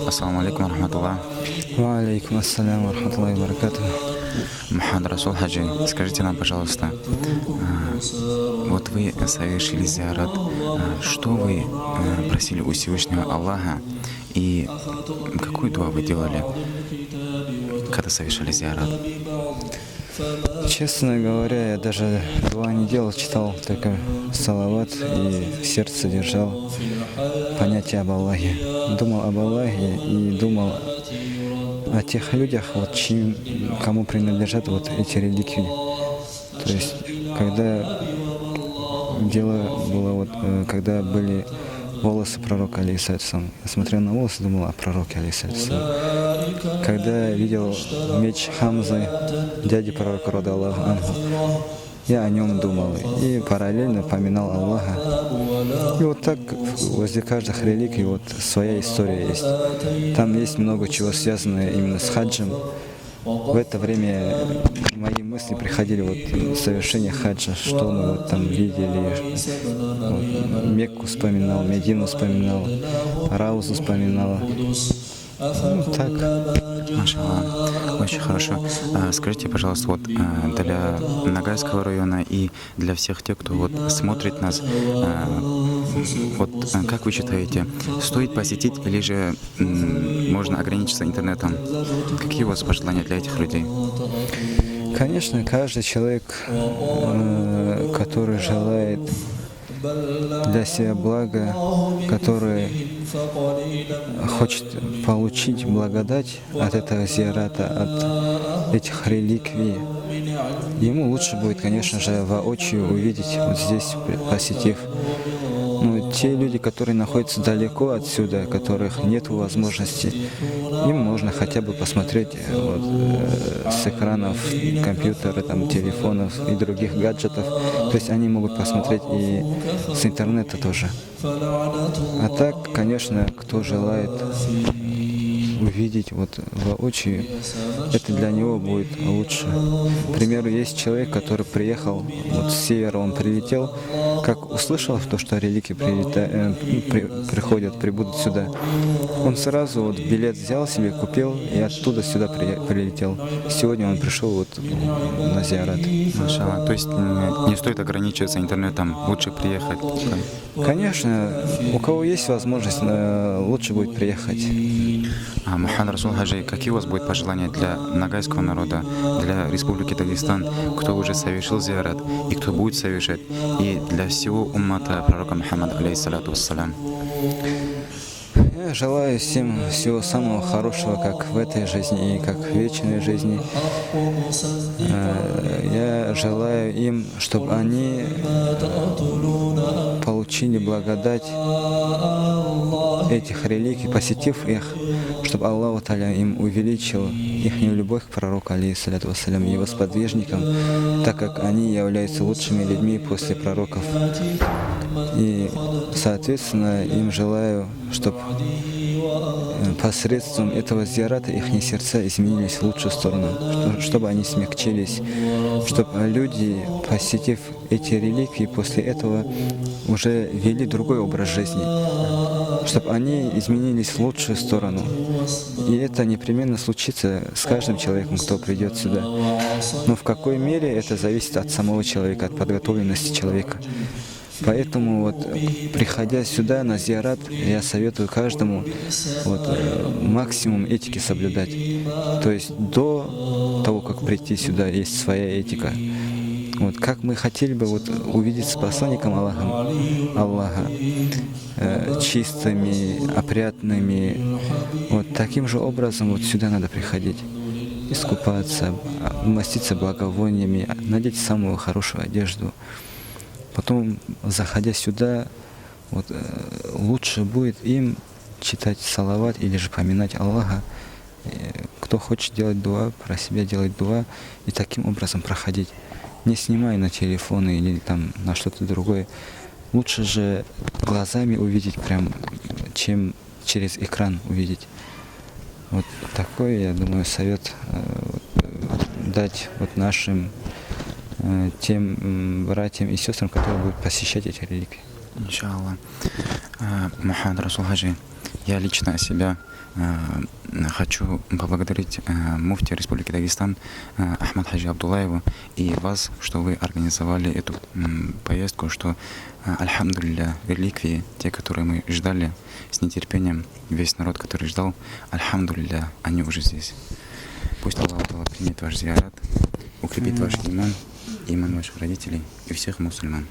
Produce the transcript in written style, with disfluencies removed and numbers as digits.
Ассаламу алейкум рахматуллах. Ва алейкум ассалям ва рахматуллахи ва баракатуху. Мухаммад Расул Хаджи, скажите нам, пожалуйста, вот вы совершили зиарат, что вы просили у Всевышнего Аллаха и какую дуа вы делали, когда совершали зиарат? Честно говоря, я даже дуа не делал, читал только салават и в сердце держал понятие об Аллахе. Думал об Аллахе и думал о тех людях, вот, кому принадлежат вот эти реликвии. То есть, когда дело было, вот, когда были волосы пророка, алейхиссалям, я смотрел на волосы, думал о пророке, алейхиссалям. Когда я видел меч Хамзы, дяди пророка, рода Аллаху анху, я о нем думал и параллельно поминал Аллаха. И вот так возле каждых реликвий вот своя история есть. Там есть много чего связанное именно с хаджем. В это время мои мысли приходили вот совершение хаджа, что мы вот там видели. Вот, Мекку вспоминал, Медину вспоминал, Раузу вспоминал. Ну, так. Машаллах, очень хорошо. Скажите, пожалуйста, вот для Ногайского района и для всех тех, кто вот смотрит нас, вот как вы считаете, стоит посетить или же можно ограничиться интернетом? Какие у вас пожелания для этих людей? Конечно, каждый человек, который желает для себя блага, который хочет получить благодать от этого зиярата, от этих реликвий, ему лучше будет, конечно же, воочию увидеть, вот здесь, посетив. Но те люди, которые находятся далеко отсюда, которых нет возможности, им можно хотя бы посмотреть вот, с экранов компьютера, там, телефонов и других гаджетов. То есть они могут посмотреть и с интернета тоже. А так, конечно, кто желает увидеть вот воочию, это для него будет лучше. К примеру, есть человек, который приехал вот с севера, он прилетел, как услышал то, что реликвии приходят, прибудут сюда, он сразу вот билет взял себе, купил и оттуда сюда прилетел. Сегодня он пришел вот на зиарат. Машаллах. То есть не стоит ограничиваться интернетом, лучше приехать? Конечно, у кого есть возможность, лучше будет приехать. Мухаммад Расул Хаджи, какие у вас будут пожелания для ногайского народа, для Республики Дагестан, кто уже совершил зиарат и кто будет совершать, и для всего уммата пророка Мухаммада, алейхиссалату вассалям? Я желаю всем всего самого хорошего, как в этой жизни и как в вечной жизни. Я желаю им, чтобы они получили благодать этих реликвий, посетив их, чтобы Аллах Та'аля им увеличил их любовь к пророку, алейхиссалату вассалям, его сподвижникам, так как они являются лучшими людьми после пророков. И, соответственно, им желаю, чтобы посредством этого зиярата их сердца изменились в лучшую сторону, чтобы они смягчились, чтобы люди, посетив эти реликвии, после этого уже вели другой образ жизни, чтобы они изменились в лучшую сторону. И это непременно случится с каждым человеком, кто придет сюда. Но в какой мере это зависит от самого человека, от подготовленности человека. Поэтому вот, приходя сюда на зиярат, я советую каждому вот, максимум этики соблюдать. То есть до того, как прийти сюда, есть своя этика. Вот, как мы хотели бы вот, увидеть с посланником Аллаха, чистыми, опрятными, вот таким же образом вот сюда надо приходить. Искупаться, умаститься благовониями, надеть самую хорошую одежду. Потом, заходя сюда, вот, лучше будет им читать салават или же поминать Аллаха. Кто хочет делать дуа, про себя делать дуа и таким образом проходить. Не снимай на телефоны или там на что-то другое. Лучше же глазами увидеть прям, чем через экран увидеть. Вот такой, я думаю, совет дать вот нашим тем братьям и сестрам, которые будут посещать эти реликвии. Иншаллах. Мухаммад Расул Хаджи, Я лично себя хочу поблагодарить муфтия Республики Дагестан Ахмад Хаджи Абдуллаеву и вас, что вы организовали эту поездку, что, альхамдулилля, реликвии, те, которые мы ждали с нетерпением, весь народ, который ждал, альхамдулилля, они уже здесь. Пусть Аллах примет ваш зиарат, укрепит ваш иман, иман ваших родителей и всех мусульман.